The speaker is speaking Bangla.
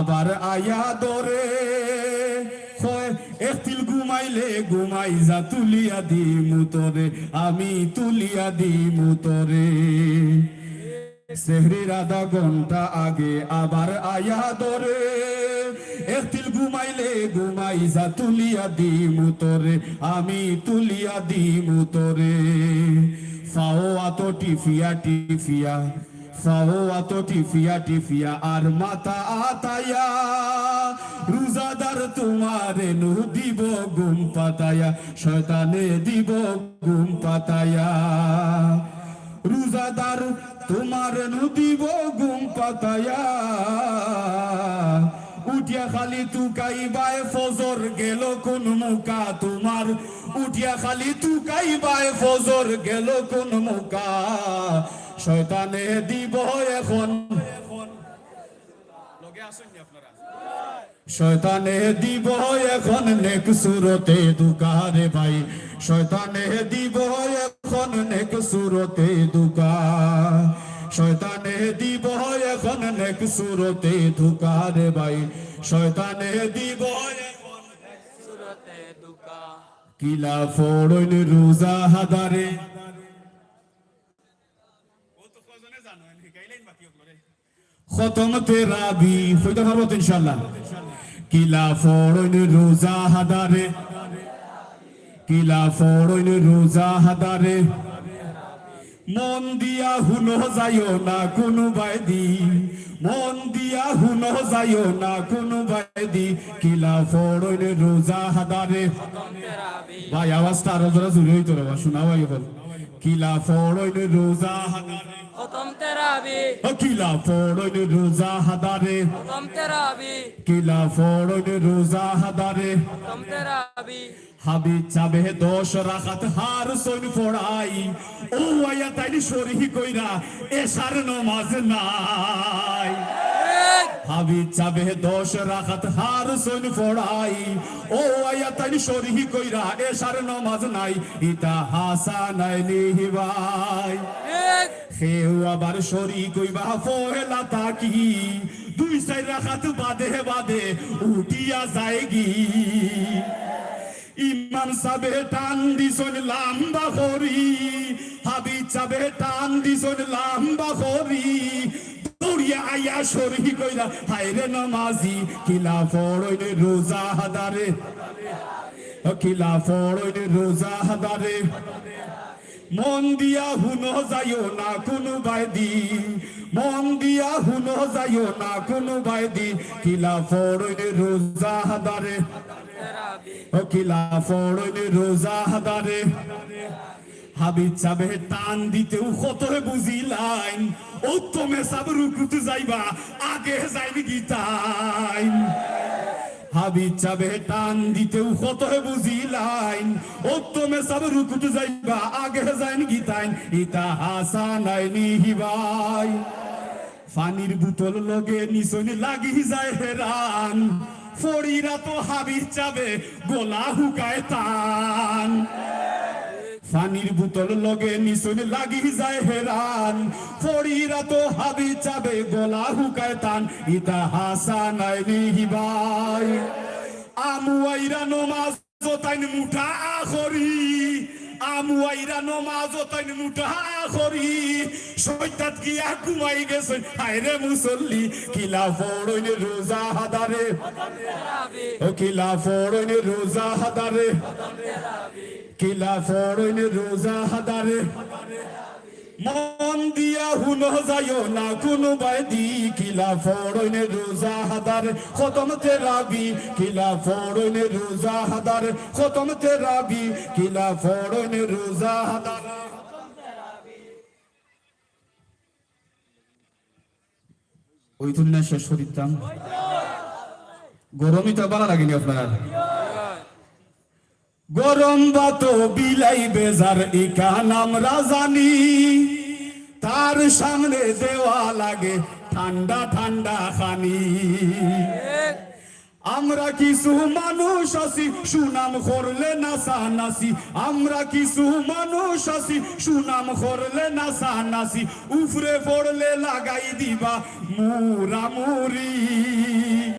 আবার আয়া দরে একতিল ঘুমাইলে ঘুমাই যা তুলিয়া দি মুতরে আমি তুলিয়া দি মুতরে সেহরির আধা ঘন্টা আগে আবার আয়া দরে একতিল ঘুমাইলে ঘুমাই যা তুলিয়া দি মুতরে আমি তুলিয়া দি মুতরে ফাও আতো টিফিয়া টিফিয়া ফাও আতো টিফিয়া টিফিয়া আর মাথা আতায়া রোজাদার তোমারে নু দিব ঘুম পাতায়া শয়তানে দিব ঘুম পাতায়া রোজাদার তোমারে নু দিব ঘুম পাতায়া উঠিয়া খালি তুকাইবায় ফজর গেল কোন মুকা তোমার উঠিয়া খালি তুকাইবায় ফজর গেল কোন মুকা শয়তানে দিব এখন লগে আসেন আপনারা শয়তানে দিব এখন নেক সুরতে দুকারে ভাই শয়তানে দিব এখন নেক সুরতে দুকা শয়তানে দিব এখন নেক সুরতে দুকারে ভাই শয়তানে দিব এখন নেক সুরতে দুকা কিলা ফড়ন রোজা হাদারে ও তো কজনে জানো গাইলেন বাকি ওগুলো খতম তেরাবি হইতে পারবো তো ইনশাআল্লাহ কিলা ফড়ন রোজা হাদারে কিলা ফড়ন রোজা হাদারে মন দিয়া হুনো যাইও না কোনো বাইদি মন দিয়া হুনো যাইও না কোনো বাইদি কিলা ফড়ন রোজা হাদারে ভাই আওয়াজটা আরো জোরে জোরে হইতো রে শোনা ভাই বল কিলা ফড়ন রোজা হাদারে খতম তেরাবি কিলা ফড়ন রোজা হাদারে খতম তেরাবি কিলা ফড়ন রোজা হাদারে খতম তেরাবি হাবি চাবে 10 রাকাত হার সন পড়াই ও আয়া তাইনি শরীহ কইরা এশার নামাজ নাই হাবি চাবে 10 রাকাত হার সন পড়াই ও আয়া তাইনি শরীহ কইরা এশার নামাজ নাই ইতা হাসানাইনি ভাই হেউ আবার শরীহ কইবা ফয়লা তাকি 2-4 রাকাত বাদে বাদে উঠিয়া যায়গি ইমাম সাবে টান দিছন লাম্বা করি হাবি চাবে টান দিছন লাম্বা করি দৌড়িয়া আয়া শরীহ কইরা হায়রে নামাজি কিলা ফড়ইন রোজা হাদারে কিলা ফড়ইন রোজা হাদারে মন দিয়া হুনো যাইও না কোনো বাইদি মন দিয়া হুনো যাইও না কোনো বাইদি কিলা ফড়ইন রোজা হাদারে কিলা ফড়ইন রোজা হাদারে হাবি চাবে টান দিতেও কত বুঝিলাইন ও তুমি সব রুকুতে যাইবা আগে যাইবি গীতাইন হাবি চাবে টান দিতেও কত বুঝিলাইন ও তুমি সব রুকুতে যাইবা আগে যাইন গীতাইন ইতা হাসানাইনি হিবাই পানির বোতল লগে নিছনি লাগি যায় হেরান ফড়িরা তো হাবির চাবে গোলা হুকায় টান পানির বোতল লগে নিছনি লাগি যায় হেরান ফড়িরা তো হাবির চাবে গোলা হুকায় টান ইতা হাসানাইনি হিবাই আমুয়াইরা নমাজ তাইন মুঠা আখরি আমুয়াইরা নমাজ তাইন মুঠা আখরি শয়তান গিয়া ঘুমাই গেছে হায়রে মুসল্লি কিলা ফড়ইন রোজা হাদারে ও কিলা ফড়ইন রোজা হাদারে কিলা ফড়ইন রোজা হাদারে মন দিয়া হুনো যাইও না কোনো বাইদি কিলা ফড়ইন রোজা হাদারে খতম তেরাবি কিলা ফড়ইন রোজা হাদারে খতম তেরাবি কিলা ফড়ইন রোজা হাদারে ওই তুলনা শেষ করিতাম গরমই তো ভালো লাগেনি আপনার গরম বাতো বিলাই বেজার ইকা নাম রাজানি তার সামনে দেওয়া লাগে ঠান্ডা ঠান্ডা খানি আমরা কিছু মানুষ আছি সুনাম করলে নাচানাচি আমরা কিছু মানুষ আছি সুনাম করলে নাচানাচি উফরে পড়লে লাগাই দিবা মুরামুরি